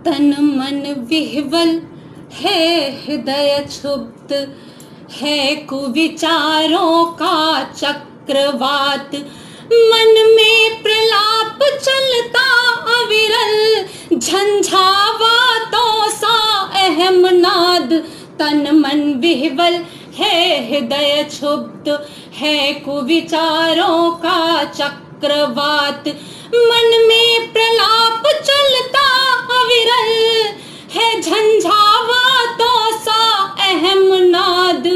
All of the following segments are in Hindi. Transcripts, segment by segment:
तन मन विह्वल है, हृदय क्षुब्ध है, कुविचारों का चक्रवात। मन में प्रलाप चलता अविरल, झंझावातों सा अहम नाद। तन मन विह्वल है, हृदय क्षुब्ध है, कुविचारों का चक्रवात। मन में प्रलाप चलता अविरल है, झंझावातों सा अहम नाद।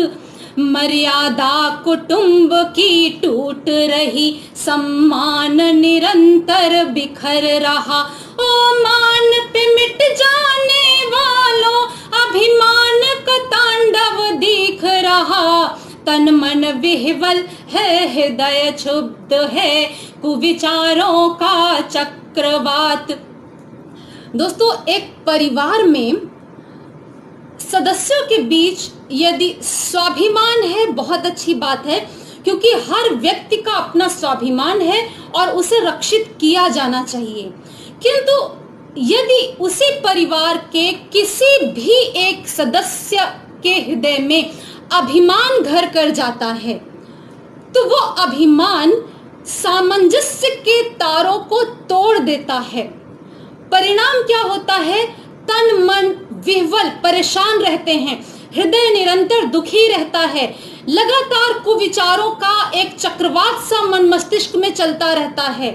मर्यादा कुटुंब की टूट रही, सम्मान निरंतर बिखर रहा। ओ मान पे मिट जाने वालों, अभिमान का तांडव दिख रहा। तन मन विह्वल है, हृदय क्षुब्ध है, कुविचारों का चक्रवात। दोस्तों, एक परिवार में सदस्यों के बीच यदि स्वाभिमान है, बहुत अच्छी बात है, क्योंकि हर व्यक्ति का अपना स्वाभिमान है और उसे रक्षित किया जाना चाहिए। किंतु यदि उसी परिवार के किसी भी एक सदस्य के हृदय में अभिमान घर कर जाता है, तो वो अभिमान सामंजस्य के तारों को तोड़ देता है। परिणाम क्या होता है? तन मन विह्वल, परेशान रहते हैं, हृदय निरंतर दुखी रहता है, लगातार कुविचारों का एक चक्रवात सा मन मस्तिष्क में चलता रहता है,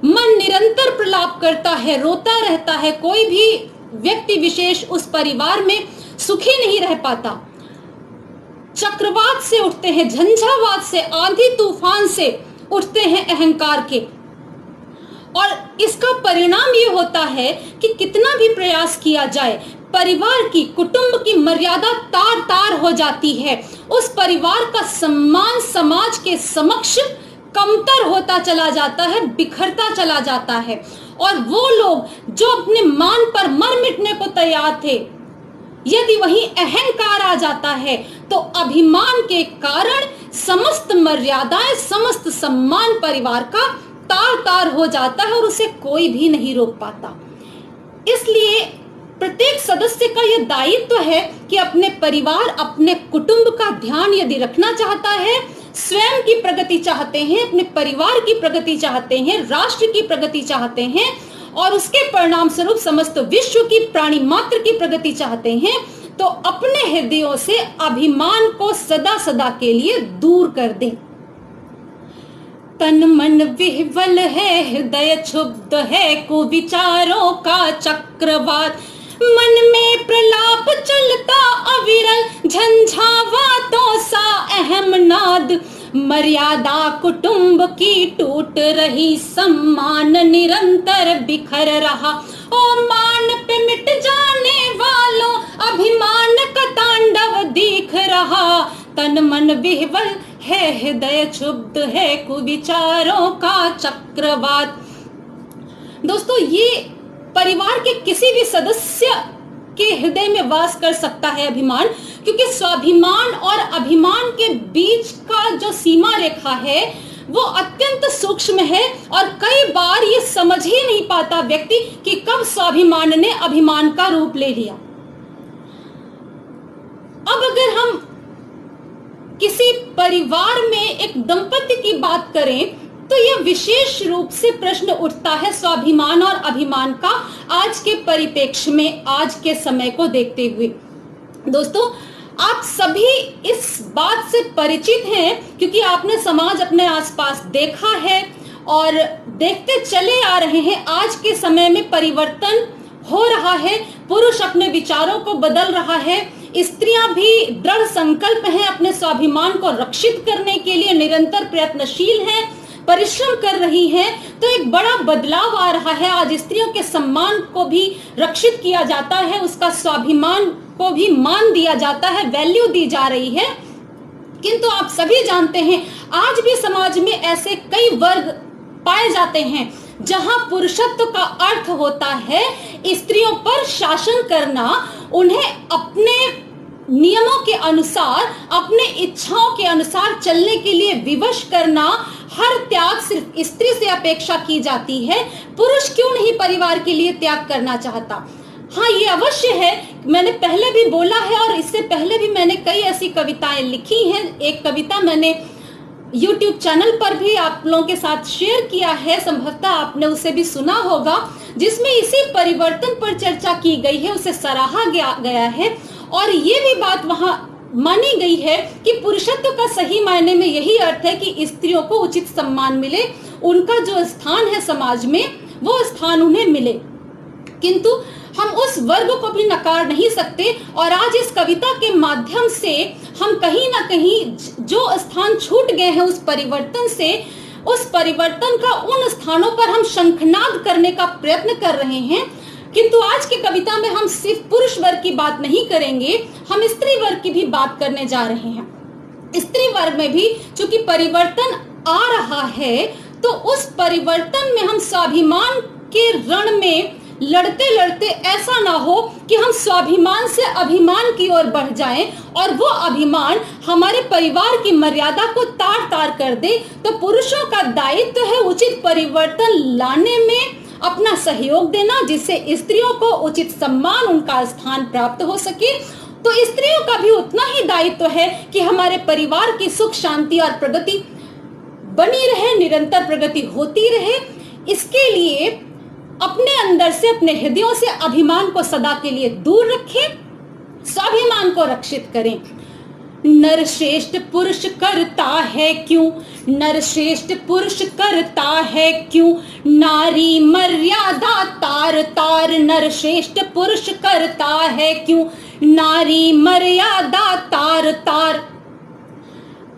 मन निरंतर प्रलाप करता है, रोता रहता है। कोई भी व्यक्ति विशेष उस परिवार में सुखी नहीं रह पाता। चक्रवात से उठते हैं, झंझावात से, आंधी तूफान से उठते हैं अहंकार के, और इसका परिणाम ये होता है कि कितना भी प्रयास किया जाए, परिवार की, कुटुंब की मर्यादा तार तार हो जाती है। उस परिवार का सम्मान समाज के समक्ष कमतर होता चला जाता है, बिखरता चला जाता है। और वो लोग जो अपने मान पर मर मिटने को तैयार थे, यदि वहीं अहंकार आ जाता है, तो अभिमान के कारण समस्त मर्यादाएं, समस्त सम्मान परिवार का तार तार हो जाता है और उसे कोई भी नहीं रोक पाता। इसलिए प्रत्येक सदस्य का यह दायित्व है कि अपने परिवार, अपने कुटुंब का ध्यान यदि रखना चाहता है, स्वयं की प्रगति चाहते हैं, अपने परिवार की प्रगति चाहते हैं, राष्ट्र की प्रगति चाहते हैं, और उसके परिणाम स्वरूप समस्त विश्व की, प्राणी मात्र की प्रगति चाहते हैं, तो अपने हृदयों से अभिमान को सदा सदा के लिए दूर कर दें। तन मन विह्वल है, हृदय क्षुब्ध है, कुविचारों का चक्रवात। मन में प्रलाप चलता अविरल, झंझावातों सा अहम नाद। मर्यादा कुटुंब की टूट रही, सम्मान निरंतर बिखर रहा। ओ मान पे मिट जाने वालों, अभिमान का तांडव दिख रहा। तन मन विह्वल है, हृदय क्षुब्ध है, कुविचारों का चक्रवात। दोस्तों, ये परिवार के किसी भी सदस्य के हृदय में वास कर सकता है अभिमान, क्योंकि स्वाभिमान और अभिमान के बीच का जो सीमा रेखा है वो अत्यंत सूक्ष्म है, और कई बार ये समझ ही नहीं पाता व्यक्ति कि कब स्वाभिमान ने अभिमान का रूप ले लिया। अब अगर हम किसी परिवार में एक दंपति की बात करें, तो यह विशेष रूप से प्रश्न उठता है स्वाभिमान और अभिमान का, आज के परिप्रेक्ष्य में, आज के समय को देखते हुए। दोस्तों, आप सभी इस बात से परिचित हैं, क्योंकि आपने समाज अपने आसपास देखा है और देखते चले आ रहे हैं। आज के समय में परिवर्तन हो रहा है, पुरुष अपने विचारों को बदल रहा है, स्त्रियां भी दृढ़ संकल्प हैं, अपने स्वाभिमान को रक्षित करने के लिए निरंतर प्रयत्नशील हैं, परिश्रम कर रही हैं। तो एक बड़ा बदलाव आ रहा है। आज स्त्रियों के सम्मान को भी रक्षित किया जाता है, उसका स्वाभिमान को भी मान दिया जाता है, वैल्यू दी जा रही है। किंतु आप सभी जानते हैं, आज भी समाज में ऐसे कई वर्ग पाए जाते हैं जहां पुरुषत्व का अर्थ होता है स्त्रियों पर शासन करना, उन्हें अपने नियमों के अनुसार, अपने इच्छाओं के अनुसार चलने के लिए विवश करना। हर त्याग सिर्फ स्त्री से अपेक्षा की जाती है। पुरुष क्यों नहीं परिवार के लिए त्याग करना चाहता? हाँ, ये अवश्य है, मैंने पहले भी बोला है और इससे पहले भी मैंने कई ऐसी कविताएं लिखी हैं। एक कविता मैंने YouTube चैनल पर भी आप लोगों के साथ शेयर किया है, संभवतः आपने उसे भी सुना होगा, जिसमें इसी परिवर्तन पर चर्चा की गई है, उसे सराहा गया है और ये भी बात वहां मानी गई है कि पुरुषत्व का सही मायने में यही अर्थ है कि स्त्रियों को उचित सम्मान मिले, उनका जो स्थान है समाज में वो स्थान उन्हें मिले। किंतु हम उस वर्ग को भी नकार नहीं सकते और आज इस कविता के माध्यम से हम कहीं ना कहीं जो स्थान छूट गए हैं उस परिवर्तन से, उस परिवर्तन का उन स्थानों पर हम शंखनाद करने का प्रयत्न कर रहे हैं। किंतु आज की कविता में हम सिर्फ पुरुष वर्ग की बात नहीं करेंगे, हम स्त्री वर्ग की भी बात करने जा रहे हैं। स्त्री वर्ग में भी चूंकि परिवर्तन आ रहा है, तो उस परिवर्तन में हम स्वाभिमान के रण में लड़ते लड़ते ऐसा ना हो कि हम स्वाभिमान से अभिमान की ओर बढ़ जाएं और वो अभिमान हमारे परिवार की मर्यादा को तार तार कर दे। तो पुरुषों का दायित्व है उचित परिवर्तन लाने में अपना सहयोग देना, जिससे स्त्रियों को उचित सम्मान, उनका स्थान प्राप्त हो सके। तो स्त्रियों का भी उतना ही दायित्व है कि हमारे परिवार की सुख शांति और प्रगति बनी रहे, निरंतर प्रगति होती रहे। इसके लिए अपने अंदर से, अपने हृदयों से अभिमान को सदा के लिए दूर रखें, स्वाभिमान को रक्षित करें। नर श्रेष्ठ पुरुष करता है क्यों, नर श्रेष्ठ पुरुष करता है क्यों, नारी मर्यादा तार तार, नर श्रेष्ठ पुरुष करता है क्यों, नारी मर्यादा तार तार।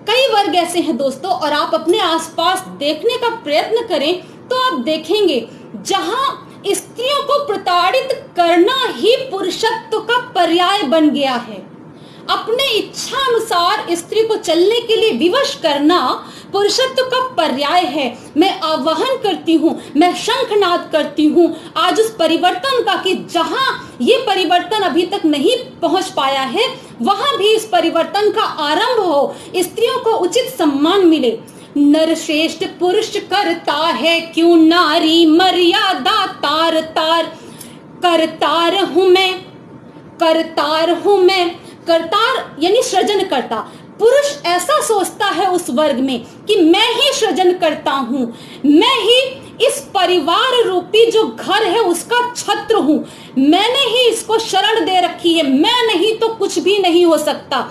कई वर्ग ऐसे हैं दोस्तों, और आप अपने आसपास देखने का प्रयत्न करें तो आप देखेंगे जहां स्त्रियों को प्रताड़ित करना ही पुरुषत्व का पर्याय बन गया है। अपने इच्छा अनुसार स्त्री को चलने के लिए विवश करना पुरुषत्व का पर्याय है। मैं आह्वान करती हूँ, मैं शंखनाद करती हूँ आज उस परिवर्तन का कि जहां ये परिवर्तन अभी तक नहीं पहुंच पाया है, वहां भी इस परिवर्तन का आरंभ हो, स्त्रियों को उचित सम्मान मिले। नर श्रेष्ठ पुरुष करता है क्यों, नारी मर्यादा तार तार, करतार हूं मैं, करतार हूं मैं। करतार यानी सृजन करता। पुरुष ऐसा सोचता है उस वर्ग में कि मैं ही सृजन करता हूं, मैं ही इस परिवार रूपी जो घर है उसका छत्र हूं, मैंने ही इसको शरण दे रखी है, मैं नहीं तो कुछ भी नहीं हो सकता।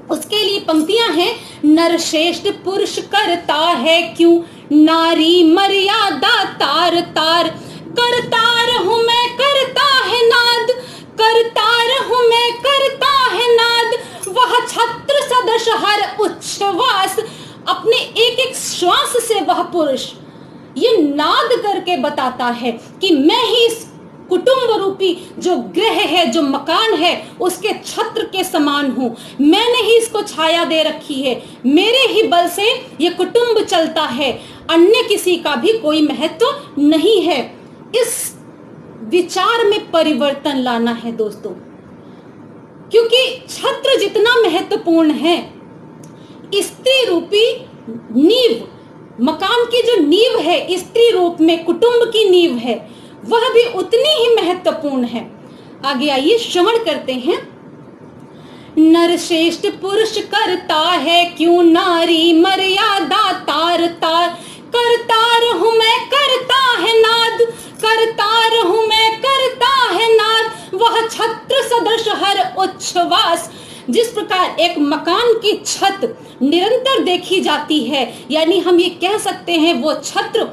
उसके लिए पंक्तियां हैं, नर श्रेष्ठ पुरुष करता है क्यों, नारी मर्यादा तार तार, करतार हूं मैं करता है नाद, करतार हूं मैं करता है नाद, वह छत्र सदृश हर उच्छ्वास। अपने एक एक श्वास से वह पुरुष ये नाद करके बताता है कि मैं ही इस कुटुंब रूपी जो गृह है, जो मकान है, उसके छत्र के समान हूं, मैंने ही इसको छाया दे रखी है, मेरे ही बल से ये कुटुंब चलता है, अन्य किसी का भी कोई महत्व नहीं है। इस विचार में परिवर्तन लाना है दोस्तों, क्योंकि छत्र जितना महत्वपूर्ण है, स्त्री रूपी नींव, मकान की जो नींव है, स्त्री रूप में कुटुंब की नींव है, वह भी उतनी ही महत्वपूर्ण है। आगे आइए श्रवण करते हैं। नर श्रेष्ठ पुरुष करता है क्यों, नारी मर्यादा तार तार, करतार हूं मैं करता है नाद, करतार हूं मैं करता है नाद, वह छत्र सदृश हर उच्छ्वास। जिस प्रकार एक मकान की छत निरंतर देखी जाती है, यानी हम ये कह सकते हैं वो छत्र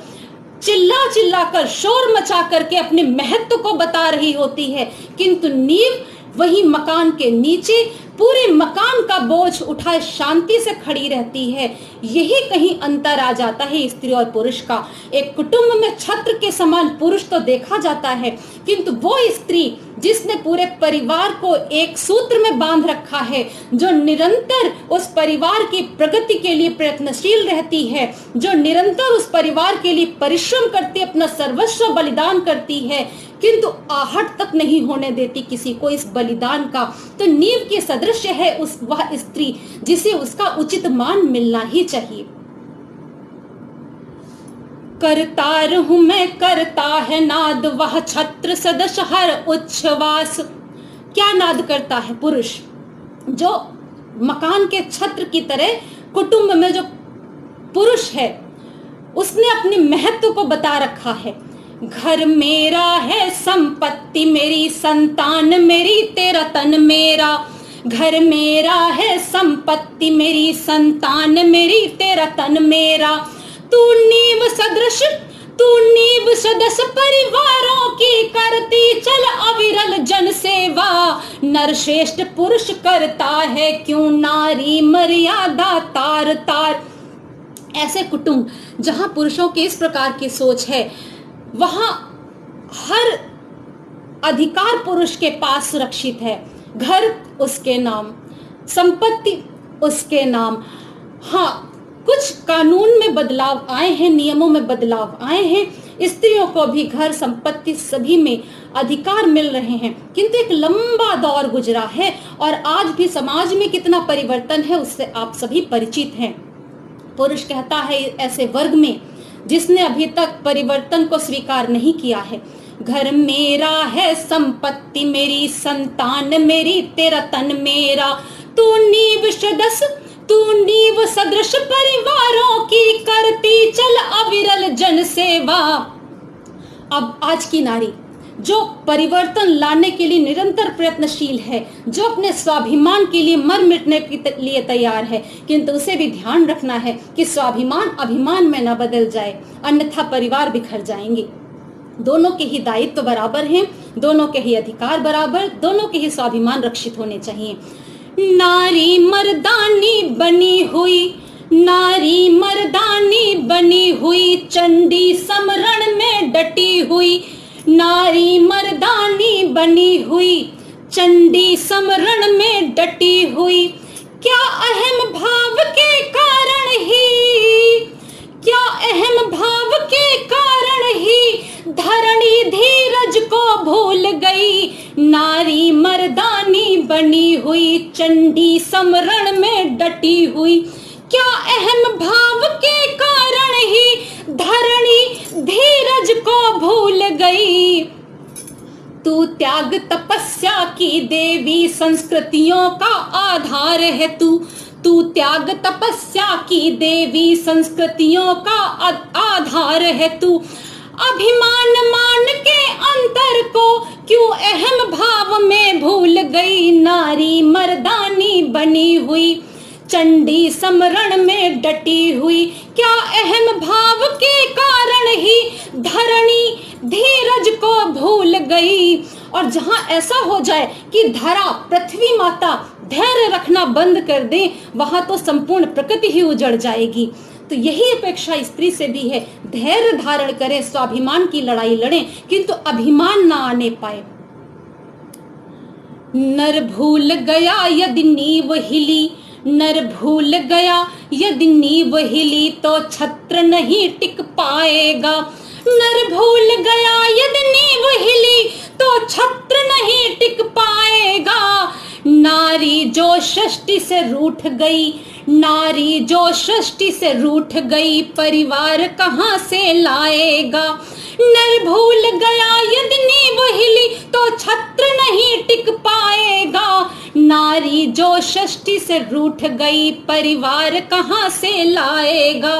चिल्ला चिल्ला कर, शोर मचा करके अपने महत्व को बता रही होती है, किंतु नींव वही मकान के नीचे पूरे मकान का बोझ उठाए शांति से खड़ी रहती है। यही कहीं अंतर आ जाता है स्त्री और पुरुष का। एक कुटुंब में छत्र के समान पुरुष तो देखा जाता है, किंतु वो स्त्री जिसने पूरे परिवार को एक सूत्र में बांध रखा है, जो निरंतर उस परिवार की प्रगति के लिए प्रयत्नशील रहती है, जो निरंतर उस परिवार के लिए परिश्रम करती, अपना सर्वस्व बलिदान करती है, किंतु आहट तक नहीं होने देती किसी को इस बलिदान का, तो नींव के सदृश है उस वह स्त्री जिसे उसका उचित मान मिलना ही चाहिए। करतार हूं मैं, करता है नाद वह छत्र सदृश हर उच्छ्वास। क्या नाद करता है पुरुष? जो मकान के छत्र की तरह कुटुंब में जो पुरुष है उसने अपने महत्व को बता रखा है। घर मेरा है, संपत्ति मेरी, संतान मेरी, तेरा तन मेरा। घर मेरा है, संपत्ति मेरी, संतान मेरी, तेरा तन मेरा। तू नींव सदृश, तू नींव सदृश परिवारों की करती चल अविरल जन सेवा। नर श्रेष्ठ पुरुष करता है क्यों नारी मर्यादा तार तार। ऐसे कुटुंब जहां पुरुषों की इस प्रकार की सोच है वहां हर अधिकार पुरुष के पास सुरक्षित है। घर उसके नाम, संपत्ति उसके नाम। हाँ, कुछ कानून में बदलाव आए हैं, नियमों में बदलाव आए हैं, स्त्रियों को भी घर, संपत्ति सभी में अधिकार मिल रहे हैं, किंतु एक लंबा दौर गुजरा है और आज भी समाज में कितना परिवर्तन है उससे आप सभी परिचित हैं। पुरुष कहता है ऐसे वर्ग में जिसने अभी तक परिवर्तन को स्वीकार नहीं किया है, घर मेरा है, संपत्ति मेरी, संतान मेरी, तेरा तन मेरा। तू नींव सदृश, तू नींव सदृश परिवारों की करती चल अविरल जन सेवा। अब आज की नारी जो परिवर्तन लाने के लिए निरंतर प्रयत्नशील है, जो अपने स्वाभिमान के लिए मर मिटने के लिए तैयार है, किंतु उसे भी ध्यान रखना है कि स्वाभिमान अभिमान में न बदल जाए, अन्यथा परिवार बिखर जाएंगे। दोनों के ही दायित्व बराबर हैं, दोनों के ही अधिकार बराबर, दोनों के ही स्वाभिमान रक्षित होने चाहिए। नारी मर्दानी बनी हुई, नारी मर्दानी बनी हुई, चंडी समरण में डटी हुई। नारी मर्दानी बनी हुई, चंडी समरण में डटी हुई। क्या अहम भाव के कारण ही, क्या अहम भाव के कारण ही धरणी धीरज को भूल गई। नारी मर्दानी बनी हुई, चंडी समरण में डटी हुई। क्या अहम भाव के कारण ही धरणी धीरज को भूल गई। तू त्याग तपस्या की देवी, संस्कृतियों का आधार है तू। तू त्याग तपस्या की देवी, संस्कृतियों का आधार है तू। अभिमान मान के अंतर को क्यों अहम भाव में भूल गई। नारी मर्दानी बनी हुई, चंडी समरण में डटी हुई। क्या अहम भाव के कारण ही धरणी धीरज को भूल गई। और जहां ऐसा हो जाए कि धरा, पृथ्वी माता धैर्य रखना बंद कर दे, वहां तो संपूर्ण प्रकृति ही उजड़ जाएगी। तो यही अपेक्षा स्त्री से भी है, धैर्य धारण करें, स्वाभिमान की लड़ाई लड़ें, किंतु अभिमान ना आने पाए। नर भूल गया यदि नींव हिली, नर भूल गया यदि नींव हिली तो छत्र नहीं टिक पाएगा। नर भूल गया यदि नींव हिली तो छत्र नहीं टिक पाएगा। नारी जो सृष्टि से रूठ गई, नारी जो सृष्टि से रूठ गई, परिवार कहाँ से लाएगा। नर भूल गया यदि नींव हिली तो छत्र नहीं टिक पाएगा। नारी जो सृष्टि से रूठ गई, परिवार कहाँ से लाएगा।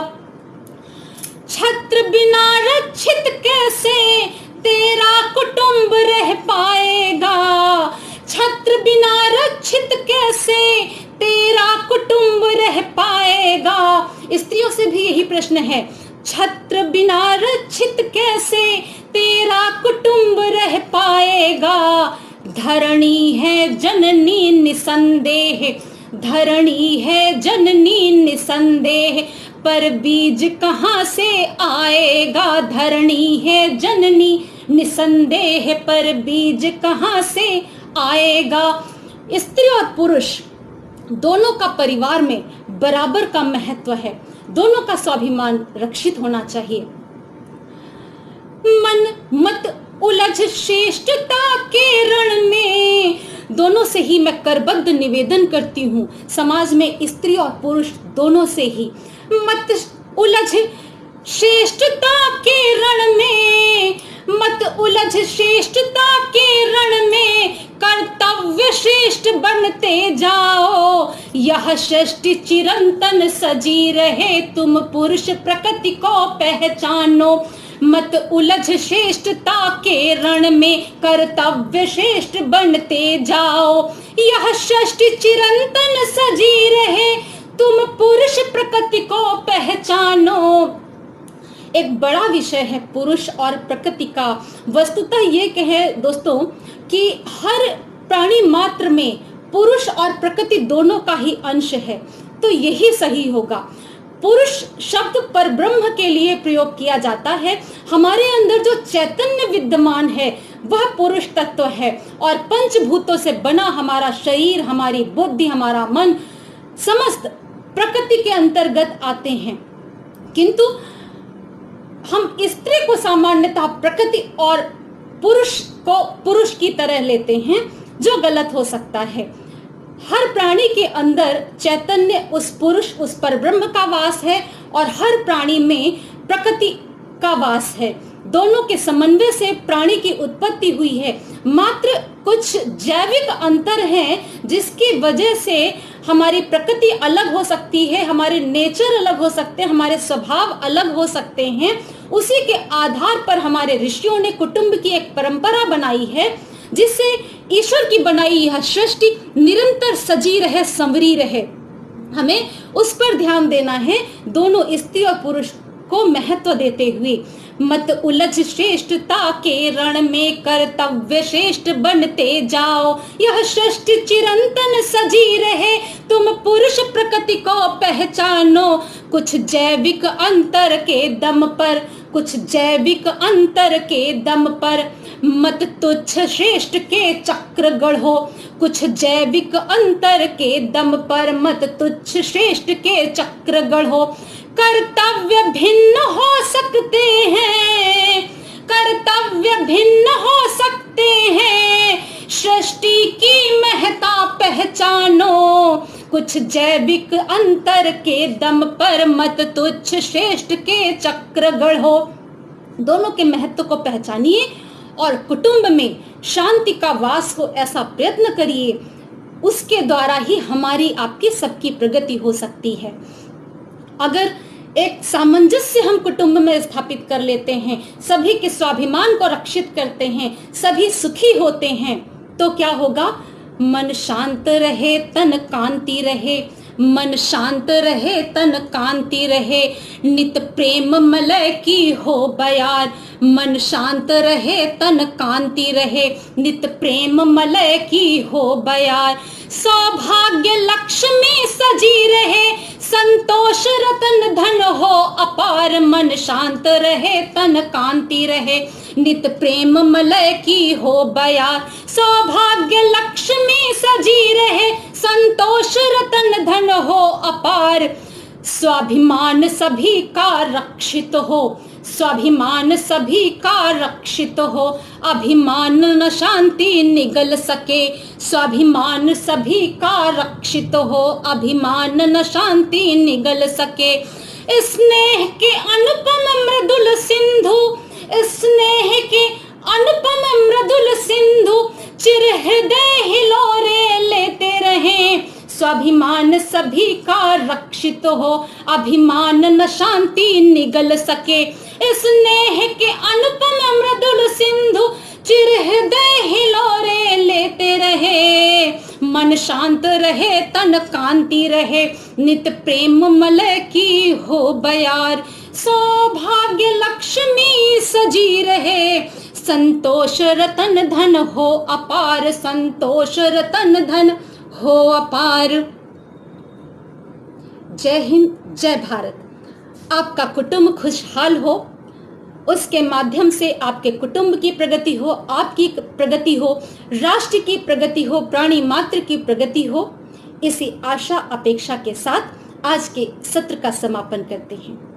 छत्र बिना रक्षित कैसे तेरा कुटुंब रह पाएगा। छत्र बिना रक्षित कैसे तेरा कुटुंब रह पाएगा। स्त्रियों से भी यही प्रश्न है, छत्र बिना रक्षित कैसे तेरा कुटुंब रह पाएगा। धरणी है जननी निसंदेह, धरणी है जननी निसंदेह, पर बीज कहाँ से आएगा। धरणी है जननी निसंदेह, पर बीज कहाँ से आएगा। स्त्री और पुरुष दोनों का परिवार में बराबर का महत्व है, दोनों का स्वाभिमान रक्षित होना चाहिए। मन मत उलझ श्रेष्ठता के रण में, दोनों से ही मैं करबद्ध निवेदन करती हूँ, समाज में स्त्री और पुरुष दोनों से ही। मत उलझ श्रेष्ठता के रण में, मत उलझ श्रेष्ठता के रण में, कर्तव्य श्रेष्ठ बनते जाओ। यह सृष्टि चिरंतन सजी रहे, तुम पुरुष प्रकृति को पहचानो। मत उलझ श्रेष्ठता के रण में, कर्तव्य श्रेष्ठ बनते जाओ। यह सृष्टि चिरंतन सजी रहे, तुम पुरुष प्रकृति को पहचानो। एक बड़ा विषय है पुरुष और प्रकृति का। वस्तुतः ये कहे दोस्तों कि हर प्राणी मात्र में पुरुष और प्रकृति दोनों का ही अंश है, तो यही सही होगा। पुरुष शब्द पर ब्रह्म के लिए प्रयोग किया जाता है। हमारे अंदर जो चैतन्य विद्यमान है वह पुरुष तत्व है, और पंचभूतों से बना हमारा शरीर, हमारी बुद्धि, हमारा मन समस्त प्रकृति के अंतर्गत आते हैं। किंतु हम स्त्री को सामान्यतः प्रकृति और पुरुष को पुरुष की तरह लेते हैं, जो गलत हो सकता है। हर प्राणी के अंदर चैतन्य, उस पुरुष, उस परब्रह्म का वास है, और हर प्राणी में प्रकृति का वास है। दोनों के समन्वय से प्राणी की उत्पत्ति हुई है। मात्र कुछ जैविक अंतर है जिसकी वजह से हमारी प्रकृति अलग हो सकती है, हमारे नेचर अलग हो सकते हैं, हमारे स्वभाव अलग हो सकते हैं। उसी के आधार पर हमारे ऋषियों ने कुटुंब की एक परंपरा बनाई है, जिससे ईश्वर की बनाई यह सृष्टि निरंतर सजी रहे, संवरी रहे। हमें उस पर ध्यान देना है, दोनों स्त्री और पुरुष को महत्व देते हुए। मत उलझ श्रेष्ठता के रण में, कर्तव्य श्रेष्ठ बनते जाओ। यह सृष्टि चिरंतन सजी रहे, तुम पुरुष प्रकृति को पहचानो। कुछ जैविक अंतर के दम पर, कुछ जैविक अंतर के दम पर, मत तुच्छ श्रेष्ठ के चक्र गढ़ो। कुछ जैविक अंतर के दम पर, मत तुच्छ श्रेष्ठ के चक्र गढ़ो। कर्तव्य भिन्न हो सकते हैं, कर्तव्य भिन्न हो सकते हैं, सृष्टि की महत्ता पहचानो। कुछ जैविक अंतर के दम पर, मत तुच्छ श्रेष्ठ के चक्र गढ़ो। दोनों के महत्व को पहचानिए और कुटुंब में शांति का वास हो, ऐसा प्रयत्न करिए। उसके द्वारा ही हमारी, आपकी, सबकी प्रगति हो सकती है। अगर एक सामंजस्य हम कुटुंब में स्थापित कर लेते हैं, सभी के स्वाभिमान को रक्षित करते हैं, सभी सुखी होते हैं, तो क्या होगा? मन शांत रहे, तन कांति रहे। मन शांत रहे, तन कांति रहे, नित प्रेम मलय की हो बयार। मन शांत रहे, तन कांति रहे, नित प्रेम मलय की हो बयार। सौभाग्य लक्ष्मी सजी रहे, संतोष रतन धन हो अपार। मन शांत रहे, तन कांति रहे, नित प्रेम मलय की हो बयार। सौभाग्य लक्ष्मी सजी रहे, संतोष रतन धन हो अपार। स्वाभिमान सभी का रक्षित हो, स्वाभिमान सभी का रक्षित हो। अभिमान न शांति निगल सके, स्वाभिमान सभी का रक्षित हो। अभिमान न शांति निगल सके। स्नेह के अनुपम मृदुल सिंधु, स्नेह के अनुपम मृदुल सिंधु, चिर हृदय हिलोरे लेते रहें। स्वाभिमान सभी का रक्षित हो, अभिमान न शांति निगल सके। स्नेह के अनुपम मृदुल सिंधु, चिर हृदय हिलोरे लेते रहे। मन शांत रहे, तन कांति रहे, नित प्रेम मलय की हो बयार। सौभाग्य लक्ष्मी सजी रहे, संतोष रतन धन हो अपार। संतोष रतन धन हो अपार। जय हिंद, जय भारत। आपका कुटुंब खुशहाल हो, उसके माध्यम से आपके कुटुंब की प्रगति हो, आपकी प्रगति हो, राष्ट्र की प्रगति हो, प्राणी मात्र की प्रगति हो। इसी आशा अपेक्षा के साथ आज के सत्र का समापन करते हैं।